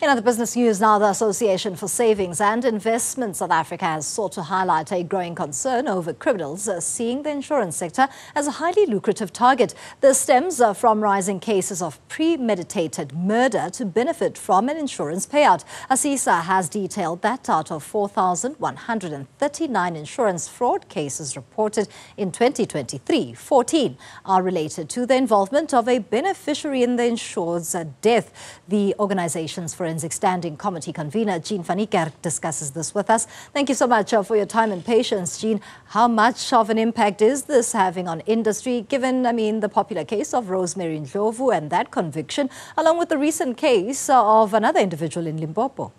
In other business news now, the Association for Savings and Investment South Africa has sought to highlight a growing concern over criminals seeing the insurance sector as a highly lucrative target. This stems from rising cases of premeditated murder to benefit from an insurance payout. ASISA has detailed that out of 4,139 insurance fraud cases reported in 2023, 14 are related to the involvement of a beneficiary in the insured's death. The organization's Forensic Standing Committee convener, Jean van Niekerk, discusses this with us. Thank you so much for your time and patience, Jean. How much of an impact is this having on industry, given, the popular case of Rosemary Ndlovu and that conviction, along with the recent case of another individual in Limpopo?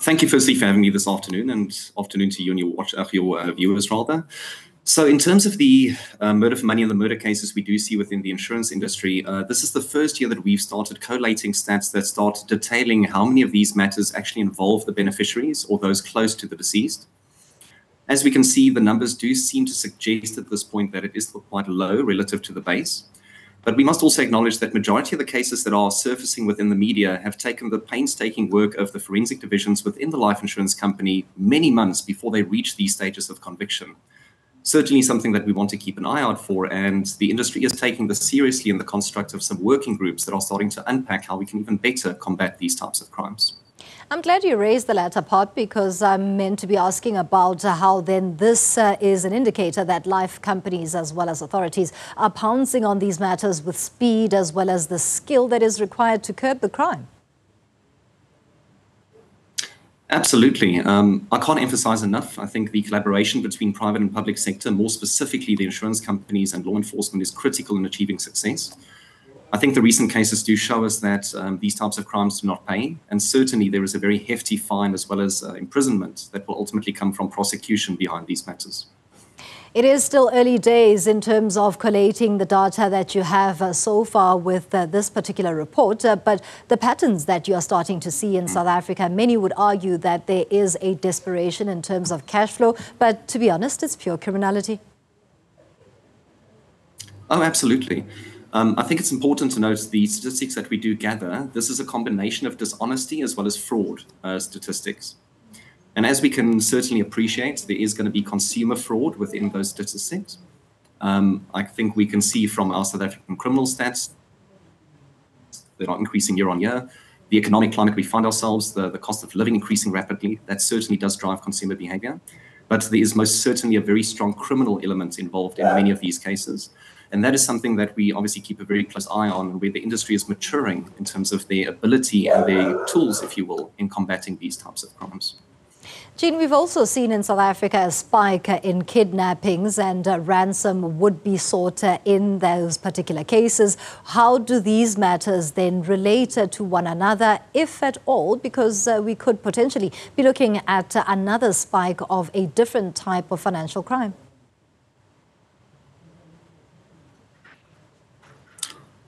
Thank you firstly for having me this afternoon, and afternoon to you and your viewers rather. So in terms of the murder for money and the murder cases we do see within the insurance industry, this is the first year that we've started collating stats that start detailing how many of these matters actually involve the beneficiaries or those close to the deceased. As we can see, the numbers do seem to suggest at this point that it is still quite low relative to the base. But we must also acknowledge that majority of the cases that are surfacing within the media have taken the painstaking work of the forensic divisions within the life insurance company many months before they reach these stages of conviction. Certainly something that we want to keep an eye out for, and the industry is taking this seriously in the construct of some working groups that are starting to unpack how we can even better combat these types of crimes. I'm glad you raised the latter part, because I'm meant to be asking about how then this is an indicator that life companies as well as authorities are pouncing on these matters with speed as well as the skill that is required to curb the crime. Absolutely. I can't emphasize enough. I think the collaboration between private and public sector, more specifically the insurance companies and law enforcement, is critical in achieving success. I think the recent cases do show us that these types of crimes do not pay, and certainly there is a very hefty fine as well as imprisonment that will ultimately come from prosecution behind these matters. It is still early days in terms of collating the data that you have so far with this particular report, but the patterns that you are starting to see in South Africa, many would argue that there is a desperation in terms of cash flow, but to be honest, it's pure criminality. Oh, absolutely. I think it's important to note the statistics that we do gather. This is a combination of dishonesty as well as fraud statistics. And as we can certainly appreciate, there is going to be consumer fraud within those statistics. I think we can see from our South African criminal stats that are increasing year on year. The economic climate we find ourselves, the cost of living increasing rapidly, that certainly does drive consumer behavior. But there is most certainly a very strong criminal element involved in many of these cases. And that is something that we obviously keep a very close eye on, where the industry is maturing in terms of their ability and their tools, if you will, in combating these types of crimes. Jean, we've also seen in South Africa a spike in kidnappings, and ransom would be sought in those particular cases. How do these matters then relate to one another, if at all? Because we could potentially be looking at another spike of a different type of financial crime.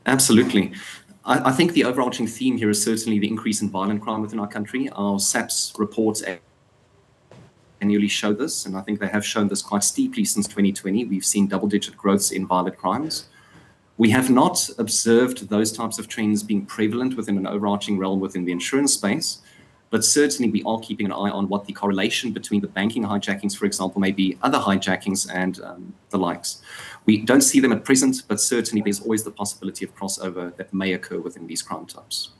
Absolutely. I think the overarching theme here is certainly the increase in violent crime within our country. Our SAPS reports annually show this, and I think they have shown this quite steeply since 2020. We've seen double-digit growths in violent crimes. We have not observed those types of trends being prevalent within an overarching realm within the insurance space, but certainly we are keeping an eye on what the correlation between the banking hijackings, for example, may be other hijackings and the likes. We don't see them at present, but certainly there's always the possibility of crossover that may occur within these crime types.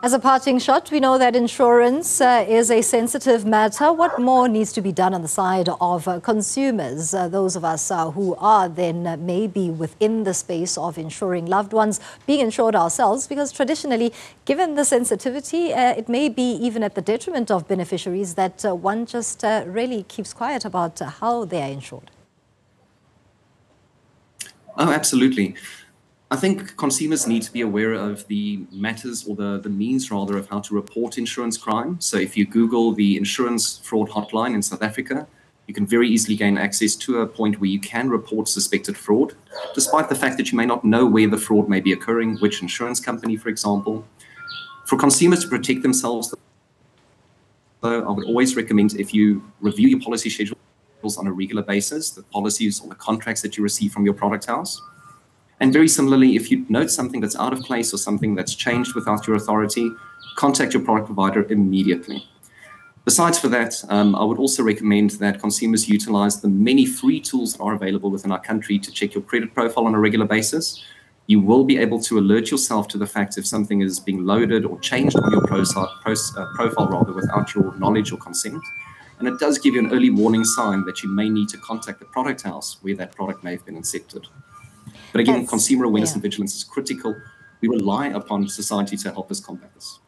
As a parting shot, we know that insurance is a sensitive matter. What more needs to be done on the side of consumers, those of us who are then maybe within the space of insuring loved ones, being insured ourselves? Because traditionally, given the sensitivity, it may be even at the detriment of beneficiaries that one just really keeps quiet about how they are insured. Oh, absolutely. I think consumers need to be aware of the matters, or the means rather, of how to report insurance crime. So if you Google the insurance fraud hotline in South Africa, you can very easily gain access to a point where you can report suspected fraud, despite the fact that you may not know where the fraud may be occurring, which insurance company, for example. For consumers to protect themselves, though, I would always recommend, if you review your policy schedules on a regular basis, the policies or the contracts that you receive from your product house, And very similarly, if you note something that's out of place or something that's changed without your authority, contact your product provider immediately. Besides for that, I would also recommend that consumers utilize the many free tools that are available within our country to check your credit profile on a regular basis. You will be able to alert yourself to the fact if something is being loaded or changed on your profile rather without your knowledge or consent. And it does give you an early warning sign that you may need to contact the product house where that product may have been incepted. But again, consumer awareness and vigilance is critical. We rely upon society to help us combat this.